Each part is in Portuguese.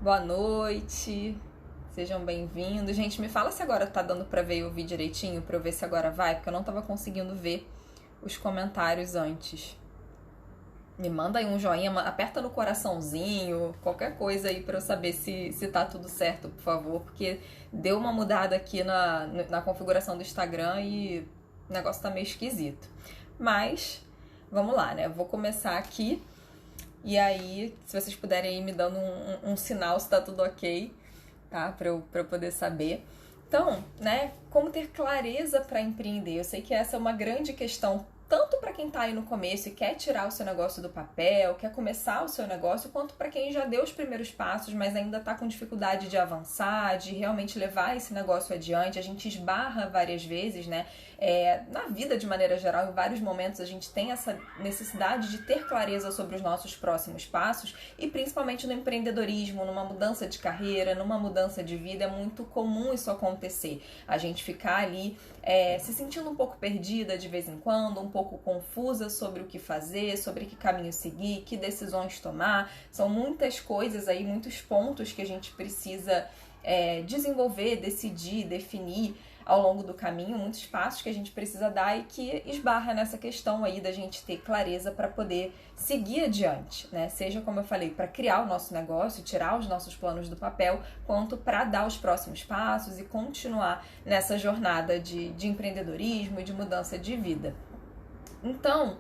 Boa noite, sejam bem-vindos. Gente, me fala se agora tá dando pra ver e ouvir direitinho, pra eu ver se agora vai, porque eu não tava conseguindo ver os comentários antes. Me manda aí um joinha, aperta no coraçãozinho, qualquer coisa aí pra eu saber se tá tudo certo, por favor, porque deu uma mudada aqui na configuração do Instagram e o negócio tá meio esquisito. Mas, vamos lá, né? Eu vou começar aqui. E aí, se vocês puderem ir me dando um sinal se tá tudo ok, tá? Pra eu poder saber. Então, né, como ter clareza para empreender? Eu sei que essa é uma grande questão, tanto para quem tá aí no começo e quer tirar o seu negócio do papel, quer começar o seu negócio, quanto para quem já deu os primeiros passos, mas ainda tá com dificuldade de avançar, de realmente levar esse negócio adiante. A gente esbarra várias vezes, né? Na vida de maneira geral, em vários momentos a gente tem essa necessidade de ter clareza sobre os nossos próximos passos e principalmente no empreendedorismo, numa mudança de carreira, numa mudança de vida, é muito comum isso acontecer. A gente ficar ali se sentindo um pouco perdida de vez em quando, um pouco confusa sobre o que fazer, sobre que caminho seguir, que decisões tomar. São muitas coisas aí, muitos pontos que a gente precisa desenvolver, decidir, definir ao longo do caminho, muitos passos que a gente precisa dar e que esbarra nessa questão aí da gente ter clareza para poder seguir adiante, né? Seja, como eu falei, para criar o nosso negócio, tirar os nossos planos do papel, quanto para dar os próximos passos e continuar nessa jornada de empreendedorismo e de mudança de vida. Então,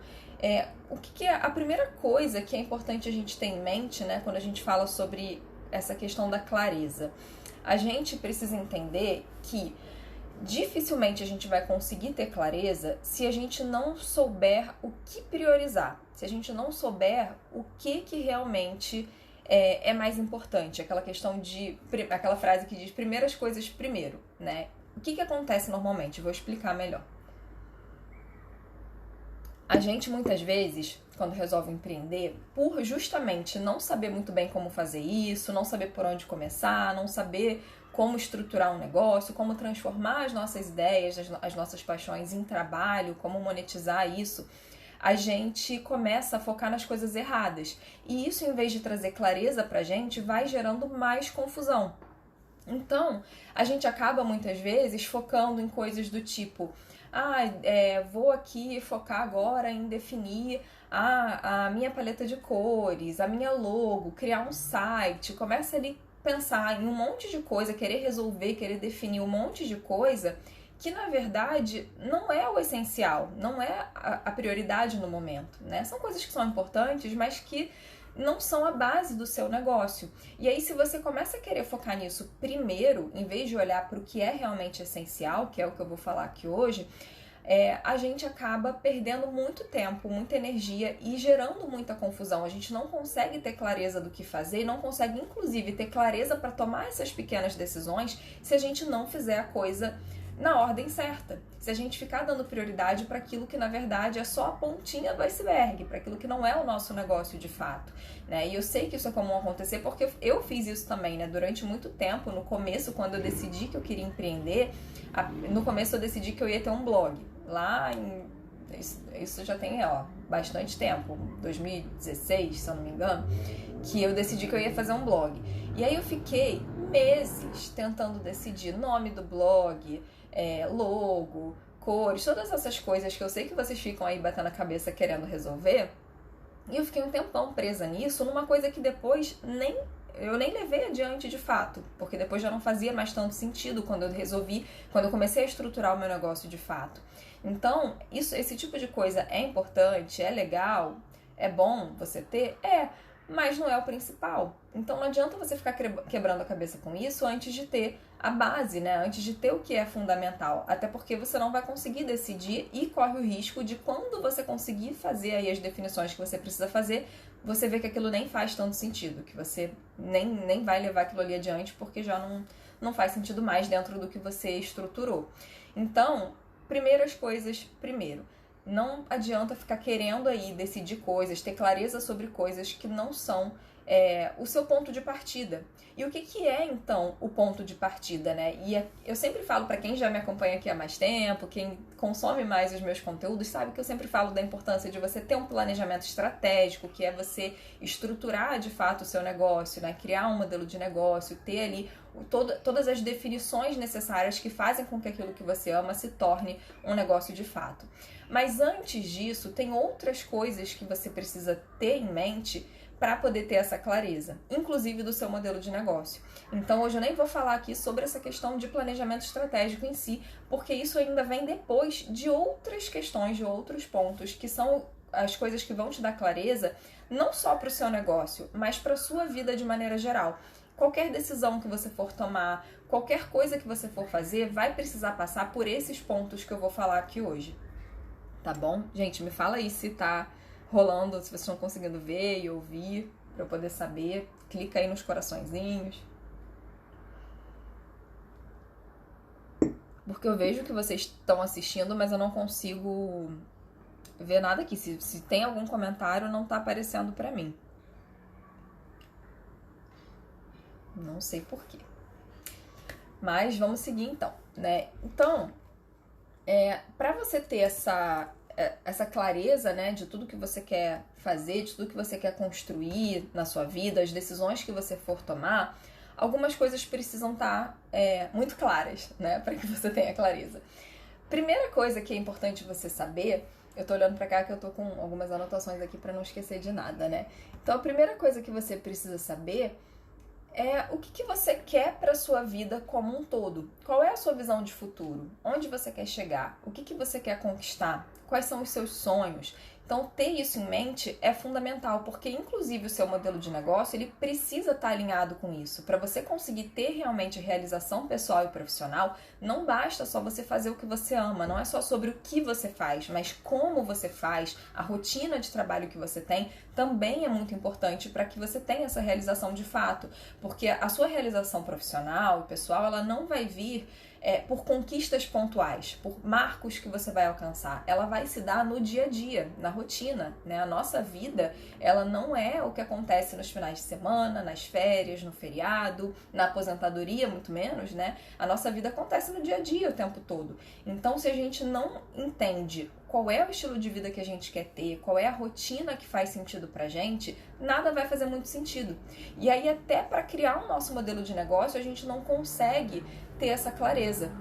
o que é a primeira coisa que é importante a gente ter em mente, né, quando a gente fala sobre essa questão da clareza? A gente precisa entender que dificilmente a gente vai conseguir ter clareza se a gente não souber o que priorizar, se a gente não souber o que realmente é mais importante, aquela frase que diz primeiras coisas primeiro, né? O que acontece normalmente? Vou explicar melhor. A gente muitas vezes, quando resolve empreender, por justamente não saber muito bem como fazer isso, não saber por onde começar, não saber como estruturar um negócio, como transformar as nossas ideias, as nossas paixões em trabalho, como monetizar isso, a gente começa a focar nas coisas erradas. E isso, em vez de trazer clareza pra gente, vai gerando mais confusão. Então, a gente acaba muitas vezes focando em coisas do tipo: vou aqui focar agora em definir a minha paleta de cores, a minha logo, criar um site. Começa ali a pensar em um monte de coisa, querer resolver, querer definir um monte de coisa que, na verdade, não é o essencial, não é a prioridade no momento, né? São coisas que são importantes, mas que não são a base do seu negócio. E aí, se você começa a querer focar nisso primeiro, em vez de olhar para o que é realmente essencial, que é o que eu vou falar aqui hoje, a gente acaba perdendo muito tempo, muita energia e gerando muita confusão. A gente não consegue ter clareza do que fazer, não consegue, inclusive, ter clareza para tomar essas pequenas decisões se a gente não fizer a coisa na ordem certa. Se a gente ficar dando prioridade para aquilo que na verdade é só a pontinha do iceberg, para aquilo que não é o nosso negócio de fato, né? E eu sei que isso é comum acontecer porque eu fiz isso também, né? Durante muito tempo, no começo, quando eu decidi que eu queria empreender, no começo eu decidi que eu ia ter um blog. Lá em isso já tem bastante tempo, 2016, se eu não me engano, que eu decidi que eu ia fazer um blog. E aí eu fiquei meses tentando decidir nome do blog, logo, cores, todas essas coisas que eu sei que vocês ficam aí batendo a cabeça querendo resolver. E eu fiquei um tempão presa nisso, numa coisa que depois eu nem levei adiante de fato, porque depois já não fazia mais tanto sentido quando eu comecei a estruturar o meu negócio de fato. Então, esse tipo de coisa é importante, é legal, é bom você ter? Mas não é o principal. Então não adianta você ficar quebrando a cabeça com isso antes de ter a base, né? Antes de ter o que é fundamental. Até porque você não vai conseguir decidir e corre o risco de, quando você conseguir fazer aí as definições que você precisa fazer, você vê que aquilo nem faz tanto sentido, que você nem vai levar aquilo ali adiante porque já não faz sentido mais dentro do que você estruturou. Então, primeiras coisas primeiro. Não adianta ficar querendo aí decidir coisas, ter clareza sobre coisas que não são o seu ponto de partida. E o que é, então, o ponto de partida, né? E eu sempre falo, para quem já me acompanha aqui há mais tempo, quem consome mais os meus conteúdos, sabe que eu sempre falo da importância de você ter um planejamento estratégico, que é você estruturar, de fato, o seu negócio, né? Criar um modelo de negócio, ter ali todas as definições necessárias que fazem com que aquilo que você ama se torne um negócio de fato. Mas antes disso, tem outras coisas que você precisa ter em mente para poder ter essa clareza, inclusive do seu modelo de negócio. Então hoje eu nem vou falar aqui sobre essa questão de planejamento estratégico em si, porque isso ainda vem depois de outras questões, de outros pontos, que são as coisas que vão te dar clareza, não só para o seu negócio, mas para a sua vida de maneira geral. Qualquer decisão que você for tomar, qualquer coisa que você for fazer, vai precisar passar por esses pontos que eu vou falar aqui hoje. Tá bom? Gente, me fala aí se tá rolando, se vocês estão conseguindo ver e ouvir, para eu poder saber. Clica aí nos coraçõezinhos. Porque eu vejo que vocês estão assistindo, mas eu não consigo ver nada aqui. Se tem algum comentário, não tá aparecendo pra mim. Não sei porquê. Mas vamos seguir então, né? Então, pra você ter essa clareza, né, de tudo que você quer fazer, de tudo que você quer construir na sua vida, as decisões que você for tomar, algumas coisas precisam estar muito claras, né, para que você tenha clareza. Primeira coisa que é importante você saber, eu tô olhando pra cá que eu tô com algumas anotações aqui para não esquecer de nada, né? Então a primeira coisa que você precisa saber é o que você quer para sua vida como um todo. Qual é a sua visão de futuro? Onde você quer chegar? O que você quer conquistar? Quais são os seus sonhos? Então, ter isso em mente é fundamental, porque inclusive o seu modelo de negócio, ele precisa estar alinhado com isso. Para você conseguir ter realmente realização pessoal e profissional, não basta só você fazer o que você ama, não é só sobre o que você faz, mas como você faz, a rotina de trabalho que você tem, também é muito importante para que você tenha essa realização de fato, porque a sua realização profissional e pessoal, ela não vai vir por conquistas pontuais, por marcos que você vai alcançar. Ela vai se dar no dia a dia, na rotina, né? A nossa vida, ela não é o que acontece nos finais de semana, nas férias, no feriado, na aposentadoria, muito menos, né? A nossa vida acontece no dia a dia o tempo todo. Então, se a gente não entende qual é o estilo de vida que a gente quer ter, qual é a rotina que faz sentido pra gente, nada vai fazer muito sentido. E aí, até para criar o nosso modelo de negócio, a gente não consegue ter essa clareza.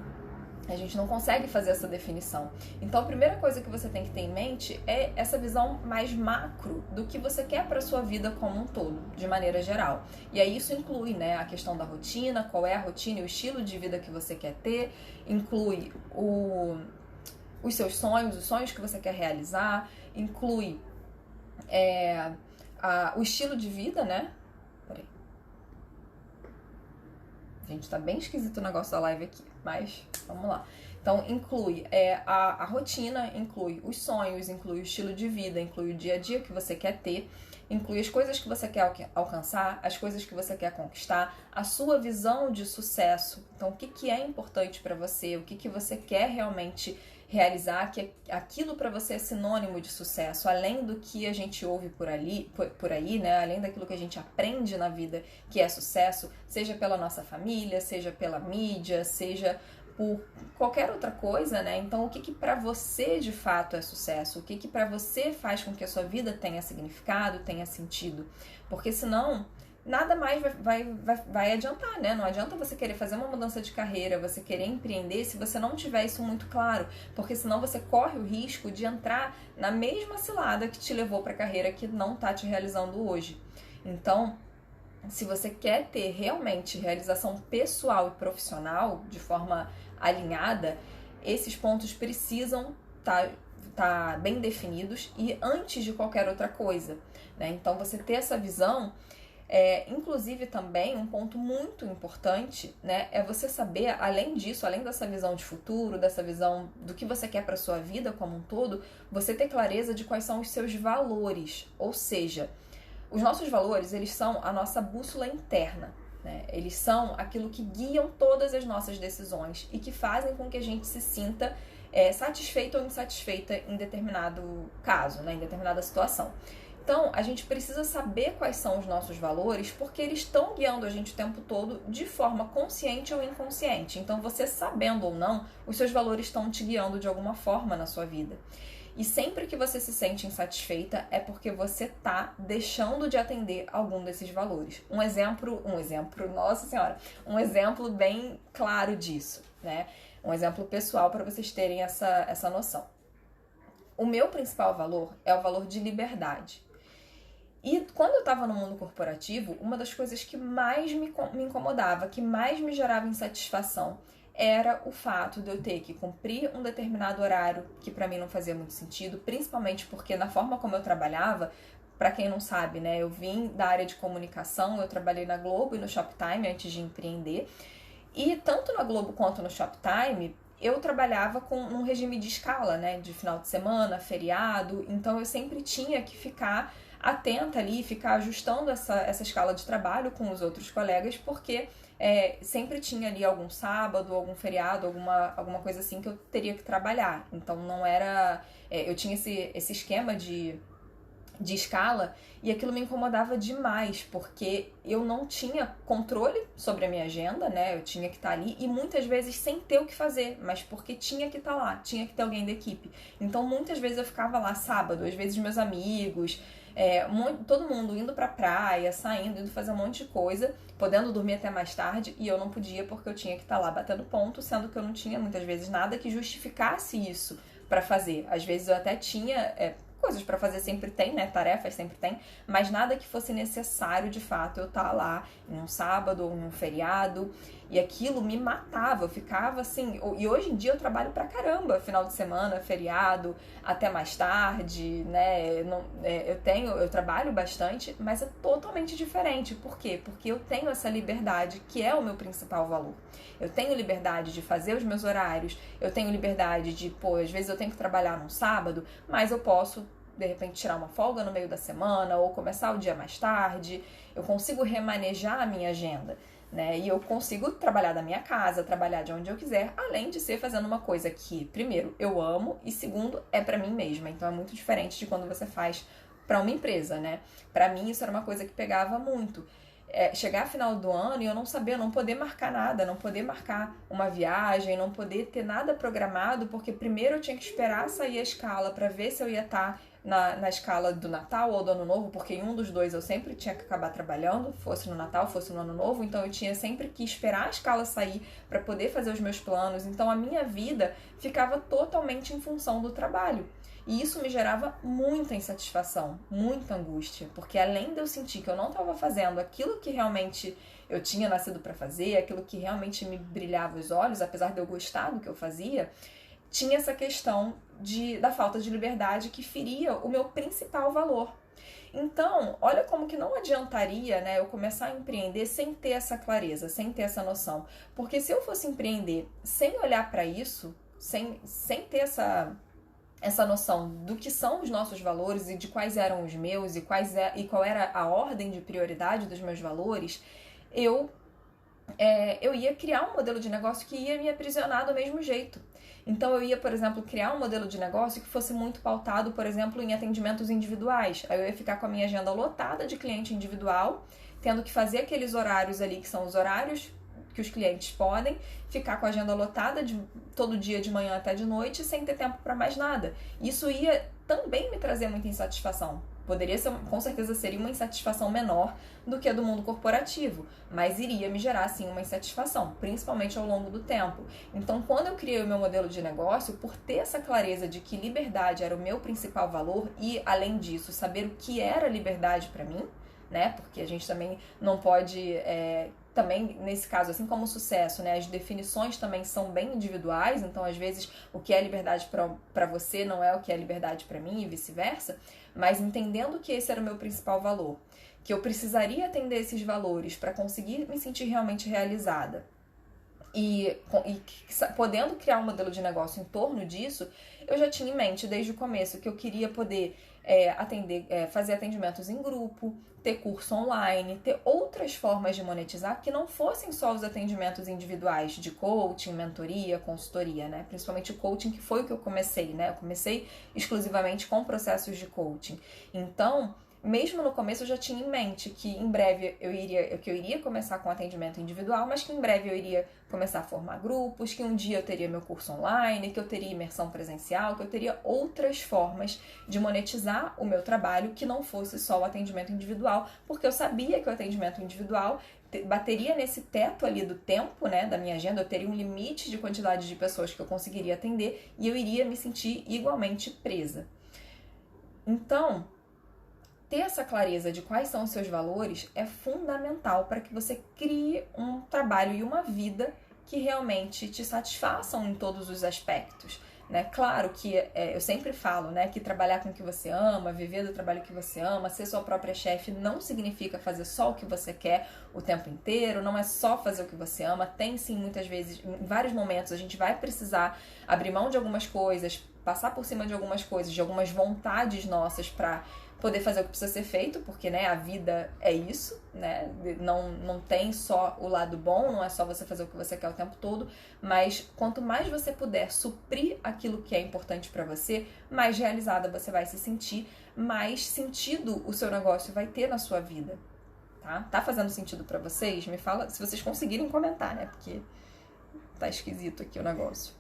A gente não consegue fazer essa definição. Então, a primeira coisa que você tem que ter em mente é essa visão mais macro do que você quer para sua vida como um todo, de maneira geral. E aí isso inclui, né, a questão da rotina, qual é a rotina e o estilo de vida que você quer ter, inclui os seus sonhos, os sonhos que você quer realizar, inclui o estilo de vida, né? Peraí. Gente, tá bem esquisito o negócio da live aqui, mas vamos lá. Então, inclui a rotina, inclui os sonhos, inclui o estilo de vida, inclui o dia a dia que você quer ter, inclui as coisas que você quer alcançar, as coisas que você quer conquistar, a sua visão de sucesso. Então, o que é importante para você, o que você quer realmente realizar, que aquilo para você é sinônimo de sucesso, além do que a gente ouve por aí, né? Além daquilo que a gente aprende na vida que é sucesso, seja pela nossa família, seja pela mídia, seja por qualquer outra coisa, né? Então, o que para você de fato é sucesso? O que para você faz com que a sua vida tenha significado, tenha sentido? Porque senão nada mais vai adiantar, né? Não adianta você querer fazer uma mudança de carreira, você querer empreender se você não tiver isso muito claro, porque senão você corre o risco de entrar na mesma cilada que te levou para a carreira que não tá te realizando hoje. Então, se você quer ter realmente realização pessoal e profissional de forma alinhada, esses pontos precisam tá bem definidos e antes de qualquer outra coisa, né? Então, você ter essa visão inclusive também um ponto muito importante, né, é você saber, além disso, além dessa visão de futuro, dessa visão do que você quer para sua vida como um todo, você ter clareza de quais são os seus valores, ou seja, os nossos valores, eles são a nossa bússola interna, né? Eles são aquilo que guiam todas as nossas decisões e que fazem com que a gente se sinta satisfeito ou insatisfeita em determinado caso, né, em determinada situação. Então, a gente precisa saber quais são os nossos valores, porque eles estão guiando a gente o tempo todo de forma consciente ou inconsciente. Então, você sabendo ou não, os seus valores estão te guiando de alguma forma na sua vida. E sempre que você se sente insatisfeita é porque você tá deixando de atender algum desses valores. Um exemplo, nossa senhora, um exemplo bem claro disso, né? Um exemplo pessoal para vocês terem essa noção. O meu principal valor é o valor de liberdade. E quando eu estava no mundo corporativo, uma das coisas que mais me incomodava, que mais me gerava insatisfação, era o fato de eu ter que cumprir um determinado horário que para mim não fazia muito sentido, principalmente porque na forma como eu trabalhava, para quem não sabe, né, eu vim da área de comunicação, eu trabalhei na Globo e no Shoptime antes de empreender, e tanto na Globo quanto no Shoptime, eu trabalhava num regime de escala, né, de final de semana, feriado, então eu sempre tinha que ficar atenta ali, ficar ajustando essa escala de trabalho com os outros colegas, porque sempre tinha ali algum sábado, algum feriado, alguma coisa assim que eu teria que trabalhar. Então não era... eu tinha esse esquema de escala e aquilo me incomodava demais, porque eu não tinha controle sobre a minha agenda, né? Eu tinha que estar ali e muitas vezes sem ter o que fazer, mas porque tinha que estar lá, tinha que ter alguém da equipe. Então muitas vezes eu ficava lá sábado, às vezes meus amigos... todo mundo indo pra praia, saindo, indo fazer um monte de coisa, podendo dormir até mais tarde, e eu não podia porque eu tinha que estar lá batendo ponto, sendo que eu não tinha muitas vezes nada que justificasse isso pra fazer. Às vezes eu até tinha coisas pra fazer, sempre tem, né? Tarefas sempre tem, mas nada que fosse necessário de fato eu estar lá em um sábado ou em um feriado. E aquilo me matava, eu ficava assim... E hoje em dia eu trabalho pra caramba, final de semana, feriado, até mais tarde, né? Eu trabalho bastante, mas é totalmente diferente. Por quê? Porque eu tenho essa liberdade, que é o meu principal valor. Eu tenho liberdade de fazer os meus horários, eu tenho liberdade de, às vezes eu tenho que trabalhar num sábado, mas eu posso, de repente, tirar uma folga no meio da semana ou começar o dia mais tarde. Eu consigo remanejar a minha agenda. Né? E eu consigo trabalhar da minha casa, trabalhar de onde eu quiser, além de ser fazendo uma coisa que, primeiro, eu amo e, segundo, é pra mim mesma. Então é muito diferente de quando você faz pra uma empresa, né? Pra mim isso era uma coisa que pegava muito. Chegar final do ano e eu não saber, não poder marcar nada, não poder marcar uma viagem, não poder ter nada programado, porque primeiro eu tinha que esperar sair a escala pra ver se eu ia estar na escala do Natal ou do Ano Novo, porque em um dos dois eu sempre tinha que acabar trabalhando, fosse no Natal, fosse no Ano Novo, então eu tinha sempre que esperar a escala sair para poder fazer os meus planos, então a minha vida ficava totalmente em função do trabalho. E isso me gerava muita insatisfação, muita angústia, porque além de eu sentir que eu não estava fazendo aquilo que realmente eu tinha nascido para fazer, aquilo que realmente me brilhava os olhos, apesar de eu gostar do que eu fazia, tinha essa questão da falta de liberdade que feria o meu principal valor. Então, olha como que não adiantaria, né, eu começar a empreender sem ter essa clareza, sem ter essa noção. Porque se eu fosse empreender sem olhar para isso, sem ter essa noção do que são os nossos valores e de quais eram os meus e qual era a ordem de prioridade dos meus valores, eu ia criar um modelo de negócio que ia me aprisionar do mesmo jeito. Então eu ia, por exemplo, criar um modelo de negócio que fosse muito pautado, por exemplo, em atendimentos individuais. Aí eu ia ficar com a minha agenda lotada de cliente individual, tendo que fazer aqueles horários ali que são os horários que os clientes podem, ficar com a agenda lotada todo dia de manhã até de noite sem ter tempo para mais nada. Isso ia também me trazer muita insatisfação. Poderia ser, com certeza seria uma insatisfação menor do que a do mundo corporativo, mas iria me gerar sim uma insatisfação, principalmente ao longo do tempo. Então, quando eu criei o meu modelo de negócio, por ter essa clareza de que liberdade era o meu principal valor e, além disso, saber o que era liberdade para mim, né? Porque a gente também não pode... também, nesse caso, assim como o sucesso, né, as definições também são bem individuais, então, às vezes, o que é liberdade para você não é o que é liberdade para mim e vice-versa, mas entendendo que esse era o meu principal valor, que eu precisaria atender esses valores para conseguir me sentir realmente realizada e podendo criar um modelo de negócio em torno disso, eu já tinha em mente desde o começo que eu queria poder fazer atendimentos em grupo, ter curso online, ter outras formas de monetizar que não fossem só os atendimentos individuais de coaching, mentoria, consultoria, né? Principalmente o coaching, que foi o que eu comecei, né? Eu comecei exclusivamente com processos de coaching. Então, mesmo no começo eu já tinha em mente que em breve eu iria começar com atendimento individual, mas que em breve eu iria começar a formar grupos, que um dia eu teria meu curso online, que eu teria imersão presencial, que eu teria outras formas de monetizar o meu trabalho que não fosse só o atendimento individual, porque eu sabia que o atendimento individual bateria nesse teto ali do tempo, né, da minha agenda, eu teria um limite de quantidade de pessoas que eu conseguiria atender e eu iria me sentir igualmente presa. Então, ter essa clareza de quais são os seus valores é fundamental para que você crie um trabalho e uma vida que realmente te satisfaçam em todos os aspectos. Né? Claro que eu sempre falo, né, que trabalhar com o que você ama, viver do trabalho que você ama, ser sua própria chefe não significa fazer só o que você quer o tempo inteiro, não é só fazer o que você ama, tem sim muitas vezes, em vários momentos a gente vai precisar abrir mão de algumas coisas, passar por cima de algumas coisas, de algumas vontades nossas para poder fazer o que precisa ser feito, porque, né, a vida é isso, né, não tem só o lado bom, não é só você fazer o que você quer o tempo todo, mas quanto mais você puder suprir aquilo que é importante para você, mais realizada você vai se sentir, mais sentido o seu negócio vai ter na sua vida, tá? Tá fazendo sentido para vocês? Me fala, se vocês conseguirem comentar, né, porque tá esquisito aqui o negócio.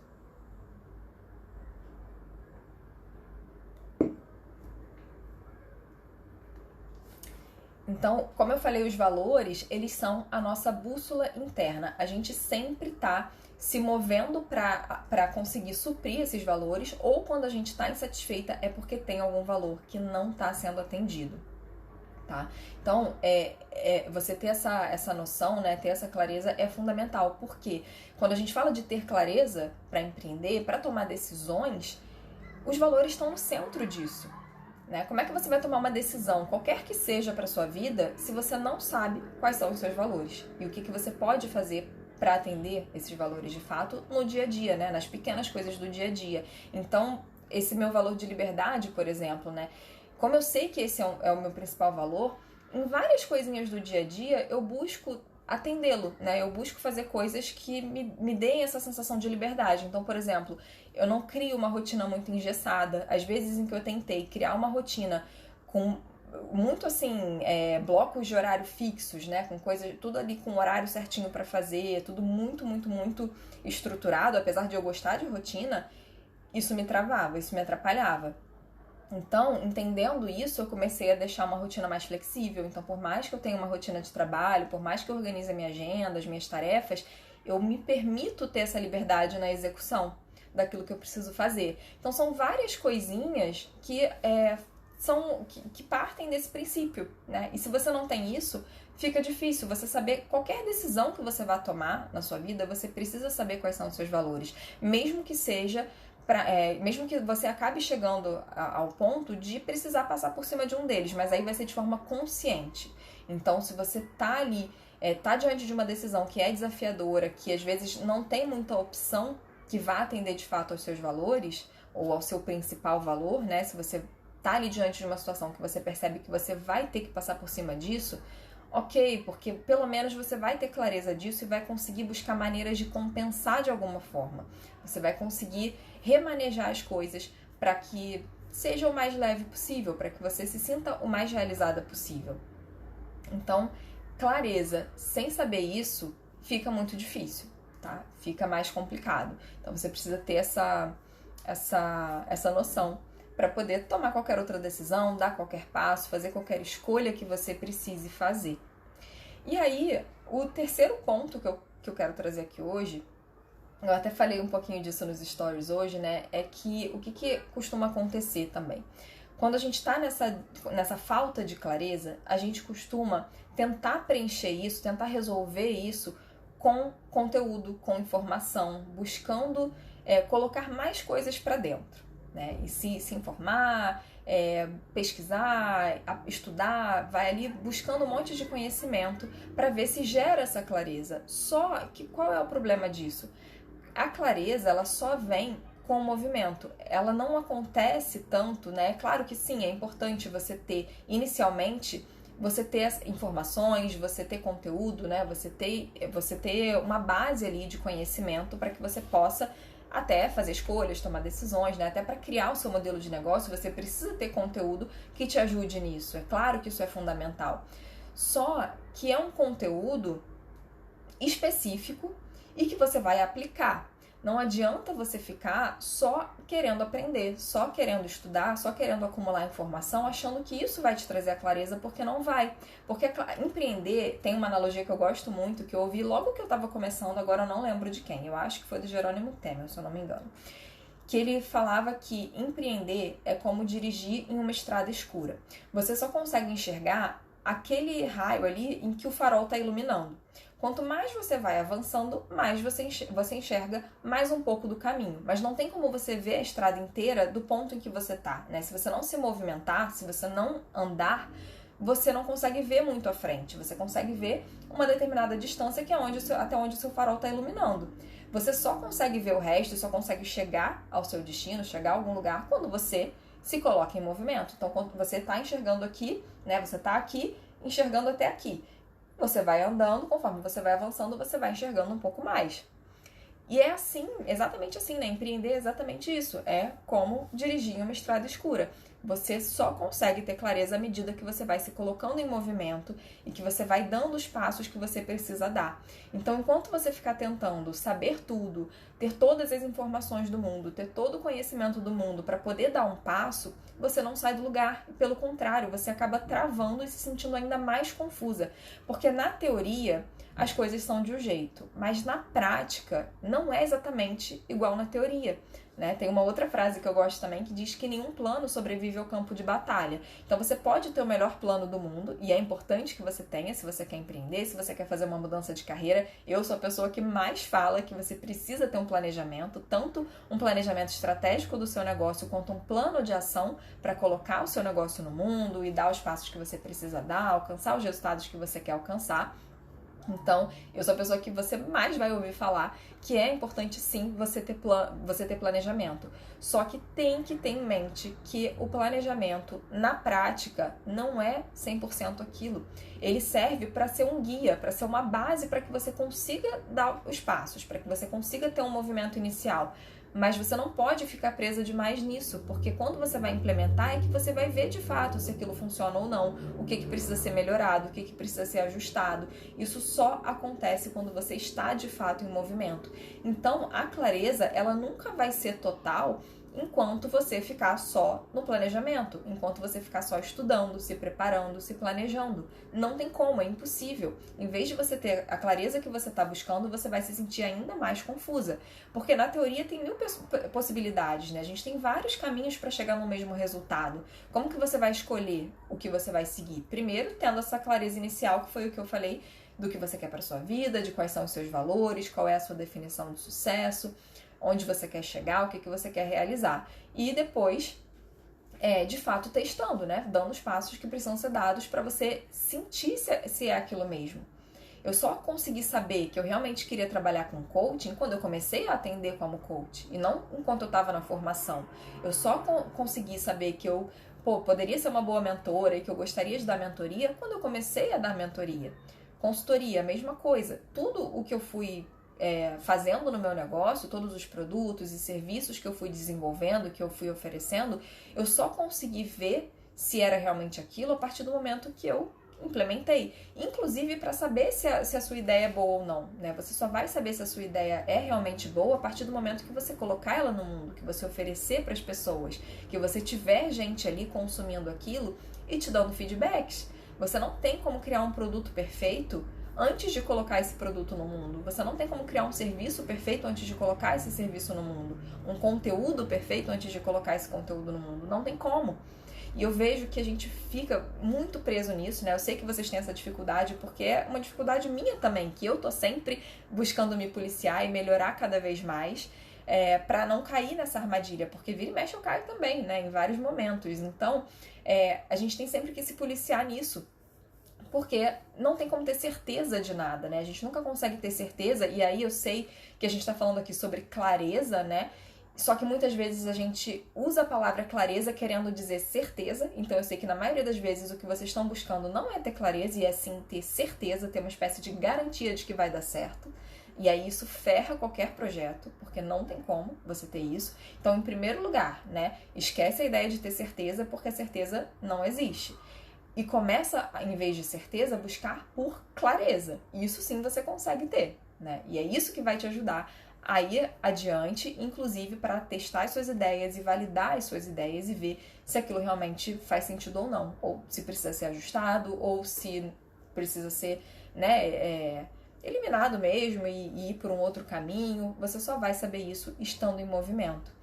Então, como eu falei, os valores, eles são a nossa bússola interna. A gente sempre tá se movendo para conseguir suprir esses valores, ou quando a gente está insatisfeita é porque tem algum valor que não está sendo atendido, tá? Então, você ter essa noção, né, ter essa clareza é fundamental, porque quando a gente fala de ter clareza para empreender, para tomar decisões, os valores estão no centro disso. Né? Como é que você vai tomar uma decisão, qualquer que seja para sua vida, se você não sabe quais são os seus valores e o que você pode fazer para atender esses valores de fato no dia a dia, né? Nas pequenas coisas do dia a dia. Então, esse meu valor de liberdade, por exemplo, né? Como eu sei que esse é o meu principal valor, em várias coisinhas do dia a dia eu busco atendê-lo, né? Eu busco fazer coisas que me deem essa sensação de liberdade. Então, por exemplo, eu não crio uma rotina muito engessada. Às vezes em que eu tentei criar uma rotina com muito assim, blocos de horário fixos, né? Com coisa, tudo ali com horário certinho para fazer, tudo muito, muito, muito estruturado, apesar de eu gostar de rotina, isso me travava, isso me atrapalhava. Então, entendendo isso, eu comecei a deixar uma rotina mais flexível. Então, por mais que eu tenha uma rotina de trabalho, por mais que eu organize a minha agenda, as minhas tarefas, eu me permito ter essa liberdade na execução daquilo que eu preciso fazer. Então, são várias coisinhas que partem desse princípio, né? E se você não tem isso, fica difícil você saber qualquer decisão que você vá tomar na sua vida, você precisa saber quais são os seus valores, mesmo que seja mesmo que você acabe chegando ao ponto de precisar passar por cima de um deles, mas aí vai ser de forma consciente. Então, se você tá ali, tá diante de uma decisão que é desafiadora, que às vezes não tem muita opção que vá atender de fato aos seus valores, ou ao seu principal valor, né? Se você tá ali diante de uma situação que você percebe que você vai ter que passar por cima disso, ok, porque pelo menos você vai ter clareza disso e vai conseguir buscar maneiras de compensar de alguma forma. Você vai conseguir remanejar as coisas para que seja o mais leve possível, para que você se sinta o mais realizada possível. Então, clareza sem saber isso fica muito difícil, tá? Fica mais complicado. Então, você precisa ter essa noção para poder tomar qualquer outra decisão, dar qualquer passo, fazer qualquer escolha que você precise fazer. E aí, o terceiro ponto que eu quero trazer aqui hoje, eu até falei um pouquinho disso nos stories hoje, né? É que o que costuma acontecer também? Quando a gente tá nessa falta de clareza, a gente costuma tentar preencher isso, tentar resolver isso com conteúdo, com informação, buscando colocar mais coisas para dentro, né? E se informar, pesquisar, estudar, vai ali buscando um monte de conhecimento para ver se gera essa clareza. Só que qual é o problema disso? A clareza, ela só vem com o movimento. Ela não acontece tanto, né? Claro que sim, é importante você ter, inicialmente, você ter as informações, você ter conteúdo, né? Você ter uma base ali de conhecimento para que você possa até fazer escolhas, tomar decisões, né? Até para criar o seu modelo de negócio, você precisa ter conteúdo que te ajude nisso. É claro que isso é fundamental. Só que é um conteúdo específico e que você vai aplicar. Não adianta você ficar só querendo aprender, só querendo estudar, só querendo acumular informação, achando que isso vai te trazer a clareza, porque não vai. Porque empreender, tem uma analogia que eu gosto muito, que eu ouvi logo que eu estava começando, agora eu não lembro de quem, eu acho que foi do Jerônimo Temel, se eu não me engano. Que ele falava que empreender é como dirigir em uma estrada escura. Você só consegue enxergar aquele raio ali em que o farol está iluminando. Quanto mais você vai avançando, mais você enxerga mais um pouco do caminho. Mas não tem como você ver a estrada inteira do ponto em que você está, né? Se você não se movimentar, se você não andar, você não consegue ver muito à frente. Você consegue ver uma determinada distância que é até onde o seu farol está iluminando. Você só consegue ver o resto, só consegue chegar ao seu destino, chegar a algum lugar, quando você se coloca em movimento. Então, quando você está enxergando aqui, né? Você está aqui enxergando até aqui. Você vai andando, conforme você vai avançando, você vai enxergando um pouco mais. E é assim, exatamente assim, né? Empreender é exatamente isso. É como dirigir uma estrada escura. Você só consegue ter clareza à medida que você vai se colocando em movimento e que você vai dando os passos que você precisa dar. Então, enquanto você ficar tentando saber tudo, ter todas as informações do mundo, ter todo o conhecimento do mundo para poder dar um passo, você não sai do lugar. Pelo contrário, você acaba travando e se sentindo ainda mais confusa. Porque na teoria, as coisas são de um jeito, mas na prática não é exatamente igual na teoria, né? Tem uma outra frase que eu gosto também que diz que nenhum plano sobrevive ao campo de batalha. Então você pode ter o melhor plano do mundo, e é importante que você tenha se você quer empreender, se você quer fazer uma mudança de carreira. Eu sou a pessoa que mais fala que você precisa ter um planejamento, tanto um planejamento estratégico do seu negócio quanto um plano de ação para colocar o seu negócio no mundo e dar os passos que você precisa dar, alcançar os resultados que você quer alcançar. Então, eu sou a pessoa que você mais vai ouvir falar que é importante sim você ter planejamento. Só que tem que ter em mente que o planejamento, na prática, não é 100% aquilo. Ele serve para ser um guia, para ser uma base para que você consiga dar os passos, para que você consiga ter um movimento inicial. Mas você não pode ficar presa demais nisso, porque quando você vai implementar é que você vai ver de fato se aquilo funciona ou não, o que precisa ser melhorado, o que precisa ser ajustado. Isso só acontece quando você está de fato em movimento. Então, a clareza, ela nunca vai ser total enquanto você ficar só no planejamento, enquanto você ficar só estudando, se preparando, se planejando. Não tem como, é impossível. Em vez de você ter a clareza que você está buscando, você vai se sentir ainda mais confusa. Porque na teoria tem 1000 possibilidades, né? A gente tem vários caminhos para chegar no mesmo resultado. Como que você vai escolher o que você vai seguir? Primeiro, tendo essa clareza inicial, que foi o que eu falei, do que você quer para sua vida, de quais são os seus valores, qual é a sua definição de sucesso, onde você quer chegar, o que você quer realizar. E depois, de fato, testando, né? Dando os passos que precisam ser dados para você sentir se é aquilo mesmo. Eu só consegui saber que eu realmente queria trabalhar com coaching quando eu comecei a atender como coach, e não enquanto eu estava na formação. Eu só consegui saber que eu poderia ser uma boa mentora e que eu gostaria de dar mentoria quando eu comecei a dar mentoria. Consultoria, a mesma coisa. Tudo o que eu fui fazendo no meu negócio, todos os produtos e serviços que eu fui desenvolvendo, que eu fui oferecendo, eu só consegui ver se era realmente aquilo a partir do momento que eu implementei. Inclusive para saber se a sua ideia é boa ou não, né? Você só vai saber se a sua ideia é realmente boa a partir do momento que você colocar ela no mundo, que você oferecer para as pessoas, que você tiver gente ali consumindo aquilo e te dando feedbacks. Você não tem como criar um produto perfeito antes de colocar esse produto no mundo. Você não tem como criar um serviço perfeito antes de colocar esse serviço no mundo. Um conteúdo perfeito antes de colocar esse conteúdo no mundo. Não tem como. E eu vejo que a gente fica muito preso nisso, né? Eu sei que vocês têm essa dificuldade, porque é uma dificuldade minha também, que eu tô sempre buscando me policiar e melhorar cada vez mais, para não cair nessa armadilha, porque vira e mexe eu caio também, né? Em vários momentos. Então, a gente tem sempre que se policiar nisso, porque não tem como ter certeza de nada, né? A gente nunca consegue ter certeza, e aí eu sei que a gente tá falando aqui sobre clareza, né? Só que muitas vezes a gente usa a palavra clareza querendo dizer certeza, então eu sei que na maioria das vezes o que vocês estão buscando não é ter clareza, e é sim ter certeza, ter uma espécie de garantia de que vai dar certo, E aí isso ferra qualquer projeto, porque não tem como você ter isso. Então, em primeiro lugar, né, esquece a ideia de ter certeza, porque a certeza não existe. E começa, em vez de certeza, a buscar por clareza. Isso sim você consegue ter, né? E é isso que vai te ajudar a ir adiante, inclusive para testar as suas ideias e validar as suas ideias e ver se aquilo realmente faz sentido ou não. Ou se precisa ser ajustado, ou se precisa ser, né, eliminado mesmo e ir por um outro caminho. Você só vai saber isso estando em movimento.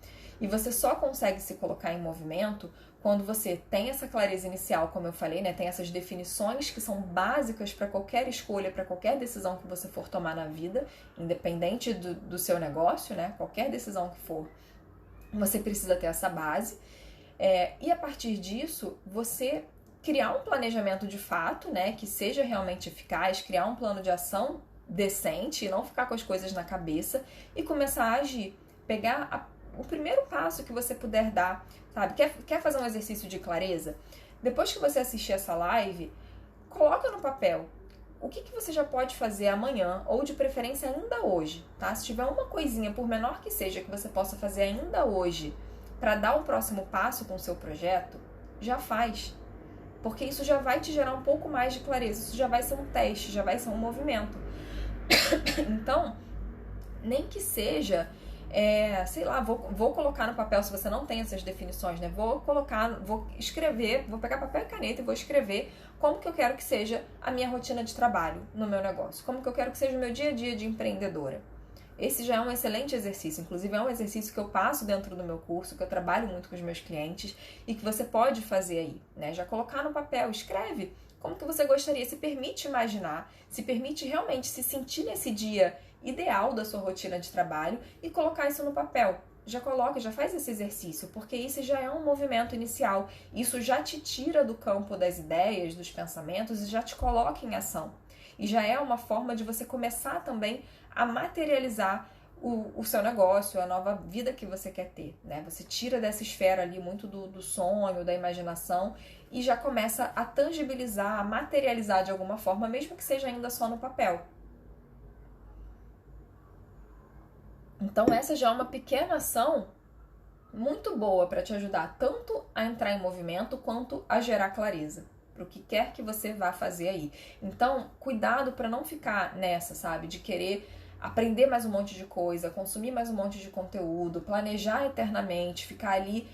E você só consegue se colocar em movimento quando você tem essa clareza inicial, como eu falei, né? Tem essas definições que são básicas para qualquer escolha, para qualquer decisão que você for tomar na vida, independente do seu negócio, né? Qualquer decisão que for, você precisa ter essa base. E a partir disso, você criar um planejamento de fato, né? Que seja realmente eficaz, criar um plano de ação decente e não ficar com as coisas na cabeça e começar a agir. Pegar o primeiro passo que você puder dar, sabe? Quer fazer um exercício de clareza? Depois que você assistir essa live, coloca no papel o que você já pode fazer amanhã, ou de preferência ainda hoje, tá? Se tiver uma coisinha, por menor que seja, que você possa fazer ainda hoje, para dar o próximo passo com o seu projeto, já faz. Porque isso já vai te gerar um pouco mais de clareza, isso já vai ser um teste, já vai ser um movimento. Então, nem que seja... sei lá, vou colocar no papel, se você não tem essas definições, né? Vou escrever, vou pegar papel e caneta e vou escrever como que eu quero que seja a minha rotina de trabalho no meu negócio, como que eu quero que seja o meu dia a dia de empreendedora. Esse já é um excelente exercício, inclusive é um exercício que eu passo dentro do meu curso, que eu trabalho muito com os meus clientes e que você pode fazer aí, né? Já colocar no papel, escreve como que você gostaria, se permite imaginar, se permite realmente se sentir nesse dia ideal da sua rotina de trabalho e colocar isso no papel. Já coloca, já faz esse exercício, porque isso já é um movimento inicial. Isso já te tira do campo das ideias, dos pensamentos e já te coloca em ação. E já é uma forma de você começar também a materializar o seu negócio, a nova vida que você quer ter, né? Você tira dessa esfera ali muito do sonho, da imaginação e já começa a tangibilizar, a materializar de alguma forma, mesmo que seja ainda só no papel. Então essa já é uma pequena ação muito boa para te ajudar tanto a entrar em movimento quanto a gerar clareza para o que quer que você vá fazer aí. Então, cuidado para não ficar nessa, sabe, de querer aprender mais um monte de coisa, consumir mais um monte de conteúdo, planejar eternamente, ficar ali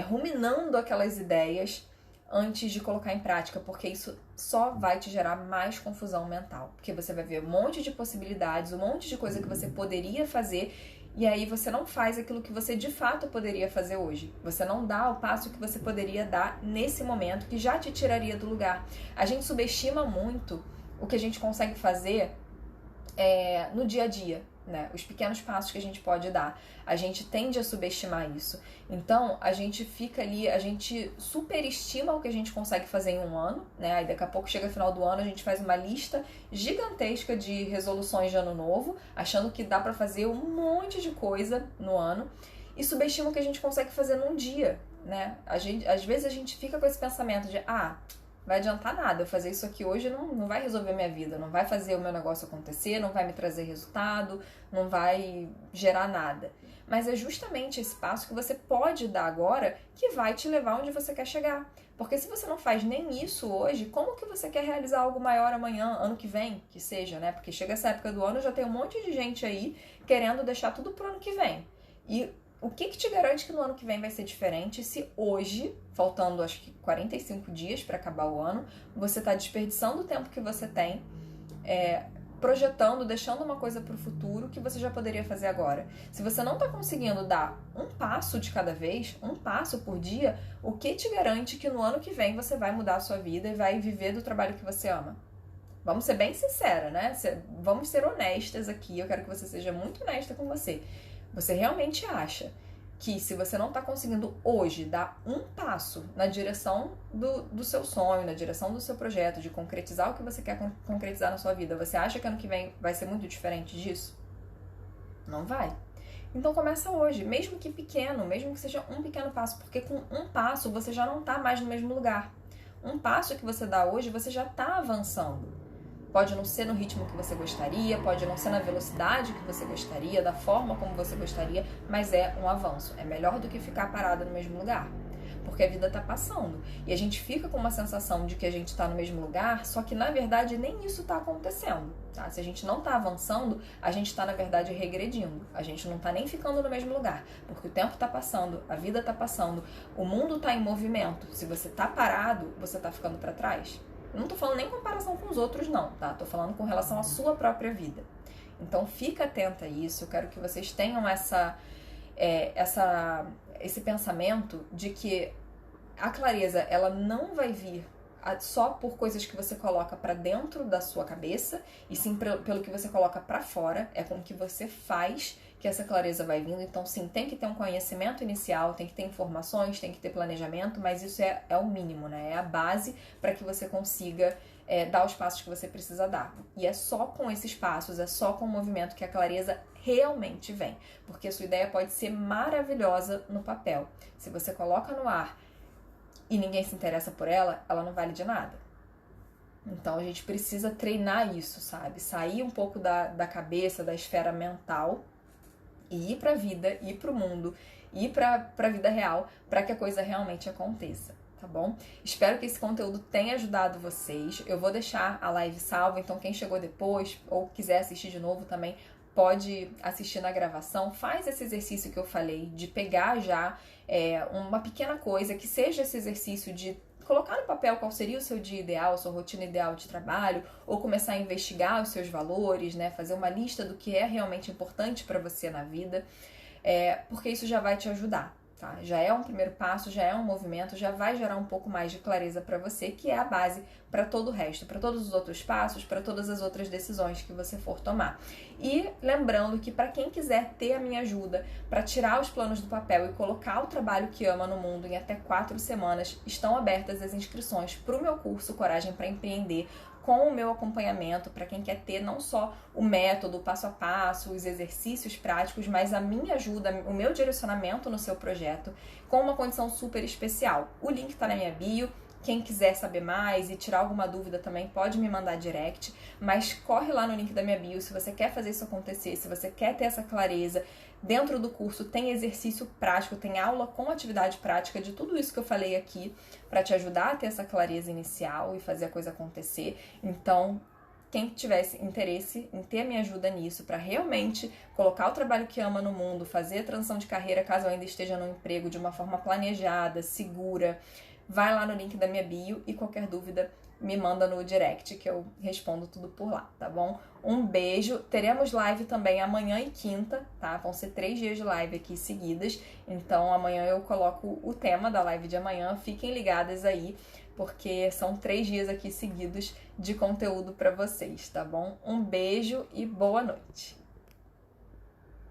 ruminando aquelas ideias antes de colocar em prática, porque isso só vai te gerar mais confusão mental, porque você vai ver um monte de possibilidades, um monte de coisa que você poderia fazer, e aí você não faz aquilo que você de fato poderia fazer hoje. Você não dá o passo que você poderia dar nesse momento, que já te tiraria do lugar. A gente subestima muito o que a gente consegue fazer no dia a dia, né? Os pequenos passos que a gente pode dar. A gente tende a subestimar isso. Então, a gente fica ali, a gente superestima o que a gente consegue fazer em um ano, né? Aí daqui a pouco chega o final do ano, a gente faz uma lista gigantesca de resoluções de ano novo, achando que dá pra fazer um monte de coisa no ano, e subestima o que a gente consegue fazer num dia, né? Às vezes a gente fica com esse pensamento de, vai adiantar nada, eu fazer isso aqui hoje não vai resolver minha vida, não vai fazer o meu negócio acontecer, não vai me trazer resultado, não vai gerar nada. Mas é justamente esse passo que você pode dar agora que vai te levar onde você quer chegar. Porque se você não faz nem isso hoje, como que você quer realizar algo maior amanhã, ano que vem, que seja, né? Porque chega essa época do ano, já tem um monte de gente aí querendo deixar tudo pro ano que vem. E o que te garante que no ano que vem vai ser diferente se hoje, faltando acho que 45 dias para acabar o ano, você está desperdiçando o tempo que você tem, projetando, deixando uma coisa para o futuro que você já poderia fazer agora. Se você não está conseguindo dar um passo de cada vez, um passo por dia, o que te garante que no ano que vem você vai mudar a sua vida e vai viver do trabalho que você ama? Vamos ser bem sincera, né? Vamos ser honestas aqui, eu quero que você seja muito honesta com você. Você realmente acha que se você não está conseguindo hoje dar um passo na direção do seu sonho, na direção do seu projeto, de concretizar o que você quer concretizar na sua vida, você acha que ano que vem vai ser muito diferente disso? Não vai. Então começa hoje, mesmo que pequeno, mesmo que seja um pequeno passo, porque com um passo você já não está mais no mesmo lugar. Um passo que você dá hoje, você já está avançando. Pode não ser no ritmo que você gostaria, pode não ser na velocidade que você gostaria, da forma como você gostaria, mas é um avanço. É melhor do que ficar parada no mesmo lugar. Porque a vida tá passando. E a gente fica com uma sensação de que a gente tá no mesmo lugar, só que na verdade nem isso tá acontecendo, tá? Se a gente não tá avançando, a gente tá na verdade regredindo. A gente não tá nem ficando no mesmo lugar, porque o tempo tá passando, a vida tá passando, o mundo tá em movimento. Se você tá parado, você tá ficando pra trás. Não tô falando nem em comparação com os outros não, tá? Tô falando com relação à sua própria vida. Então fica atenta a isso, eu quero que vocês tenham esse pensamento de que a clareza ela não vai vir só por coisas que você coloca para dentro da sua cabeça, e sim pelo que você coloca para fora, é com o que você faz que essa clareza vai vindo. Então sim, tem que ter um conhecimento inicial, tem que ter informações, tem que ter planejamento, mas isso é o mínimo, né? É a base para que você consiga dar os passos que você precisa dar. E é só com esses passos, é só com o movimento que a clareza realmente vem. Porque a sua ideia pode ser maravilhosa no papel. Se você coloca no ar e ninguém se interessa por ela, ela não vale de nada. Então a gente precisa treinar isso, sabe? Sair um pouco da cabeça, da esfera mental e ir pra vida, ir pro mundo, ir pra vida real, para que a coisa realmente aconteça. Tá bom? Espero que esse conteúdo tenha ajudado vocês. Eu vou deixar a live salva, então quem chegou depois ou quiser assistir de novo também pode assistir na gravação. Faz esse exercício que eu falei, de pegar já uma pequena coisa, que seja esse exercício de colocar no papel qual seria o seu dia ideal, a sua rotina ideal de trabalho, ou começar a investigar os seus valores, né? Fazer uma lista do que é realmente importante para você na vida, porque isso já vai te ajudar. Tá? Já é um primeiro passo, já é um movimento, já vai gerar um pouco mais de clareza para você, que é a base para todo o resto, para todos os outros passos, para todas as outras decisões que você for tomar. E lembrando que para quem quiser ter a minha ajuda para tirar os planos do papel e colocar o trabalho que ama no mundo em até 4 semanas, estão abertas as inscrições para o meu curso Coragem para Empreender, com o meu acompanhamento, para quem quer ter não só o método, o passo a passo, os exercícios práticos, mas a minha ajuda, o meu direcionamento no seu projeto, com uma condição super especial. O link está na minha bio. Quem quiser saber mais e tirar alguma dúvida também pode me mandar direct, mas corre lá no link da minha bio se você quer fazer isso acontecer, se você quer ter essa clareza. Dentro do curso tem exercício prático, tem aula com atividade prática de tudo isso que eu falei aqui para te ajudar a ter essa clareza inicial e fazer a coisa acontecer. Então, quem tivesse interesse em ter a minha ajuda nisso, para realmente colocar o trabalho que ama no mundo, fazer a transição de carreira caso ainda esteja no emprego de uma forma planejada, segura, vai lá no link da minha bio e qualquer dúvida me manda no direct que eu respondo tudo por lá, tá bom? Um beijo. Teremos live também amanhã e quinta, tá? Vão ser 3 dias de live aqui seguidas. Então amanhã eu coloco o tema da live de amanhã. Fiquem ligadas aí, porque são 3 dias aqui seguidos de conteúdo para vocês, tá bom? Um beijo e boa noite.